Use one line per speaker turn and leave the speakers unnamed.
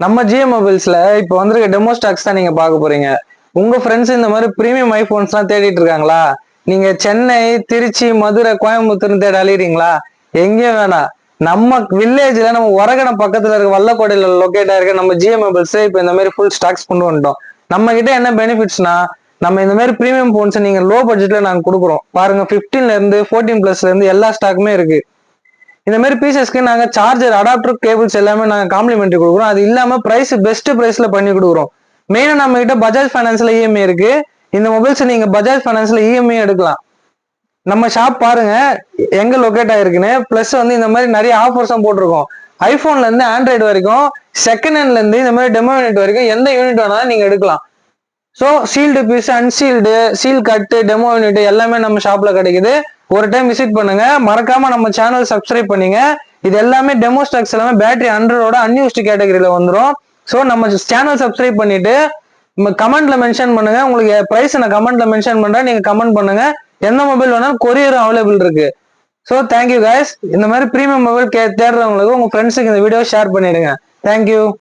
நம்ம ஜிஎம் மொபைல்ஸ்ல இப்போ வந்திருக்க டெமோ ஸ்டாக்ஸ் தான் நீங்க பார்க்க போறீங்க. உங்க ஃப்ரெண்ட்ஸ் இந்த மாதிரி பிரீமியம் ஐபோன்ஸ் எல்லாம் தேடிட்டு இருக்காங்களா? நீங்க சென்னை, திருச்சி, மதுரை, கோயம்புத்தூர்னு தேட அலையிறீங்களா? எங்கேயும் வேணாம். நம்ம வில்லேஜ்ல நம்ம உரகடம் பக்கத்துல இருக்க வல்லக்கோடையில லொக்கேட் ஆயிருக்க நம்ம ஜிஎம் மொபைல்ஸ் இப்போ இந்த மாதிரி ஃபுல் ஸ்டாக்ஸ் கொண்டு வந்துட்டோம். நம்ம கிட்ட என்ன பெனிஃபிட்ஸ்னா, நம்ம இந்த மாதிரி பிரீமியம் போன்ஸ் நீங்க லோ பட்ஜெட்ல நாங்க கொடுக்குறோம். பாருங்க 15ல இருந்து 14+ இருந்து எல்லா ஸ்டாக்குமே இருக்கு. இந்த மாதிரி பீசஸ்க்கு நாங்க சார்ஜர், அடாப்டர், கேபிள்ஸ் எல்லாமே நாங்க காம்ப்ளிமெண்ட்ரி கொடுக்குறோம். அது இல்லாம பிரைஸ் பெஸ்ட் பிரைஸ்ல பண்ணி கொடுக்குறோம். மெயினா நம்ம கிட்ட பஜாஜ் ஃபைனான்ஸ்ல இஎம்ஐ இருக்கு. இந்த மொபைல்ஸ் நீங்க பஜாஜ் ஃபைனான்ஸ்ல இஎம்ஐ எடுக்கலாம். நம்ம ஷாப் பாருங்க எங்க லொக்கேட் ஆயிருக்குன்னு. பிளஸ் வந்து இந்த மாதிரி நிறைய ஆஃபர்ஸும் போட்டிருக்கோம். ஐபோன்ல இருந்து ஆண்ட்ராய்டு வரைக்கும், செகண்ட் ஹேண்ட்ல இருந்து இந்த மாதிரி டெமோ யூனிட் வரைக்கும் எந்த யூனிட் வேணாலும் நீங்க எடுக்கலாம். So sealed piece, unsealed, seal கட்டு, டெமோ யூனிட் எல்லாமே நம்ம ஷாப்ல கிடைக்குது. ஒரு டைம் விசிட் பண்ணுங்க. மறக்காம நம்ம சேனல் சப்ஸ்கிரைப் பண்ணீங்க. இது எல்லாமே டெமோ ஸ்டாக்ஸ் எல்லாமே பேட்டரி 100ஓட அன்யூஸ்டு கேட்டகரியில வந்துடும். ஸோ நம்ம சேனல் சப்ஸ்கிரைப் பண்ணிட்டு கமெண்ட்ல மென்ஷன் பண்ணுங்க. உங்களுக்கு பிரைஸ் நான் கமெண்ட்ல மென்ஷன் பண்றேன், நீங்க கமெண்ட் பண்ணுங்க. எந்த மொபைல் வேணாலும் கொரியரும் அவைலபிள் இருக்கு. So thank you guys. இந்த மாதிரி பிரீமியம் மொபைல் தேடுறவங்களுக்கு உங்க ஃப்ரெண்ட்ஸுக்கு இந்த வீடியோ ஷேர் பண்ணிடுங்க. தேங்க்யூ.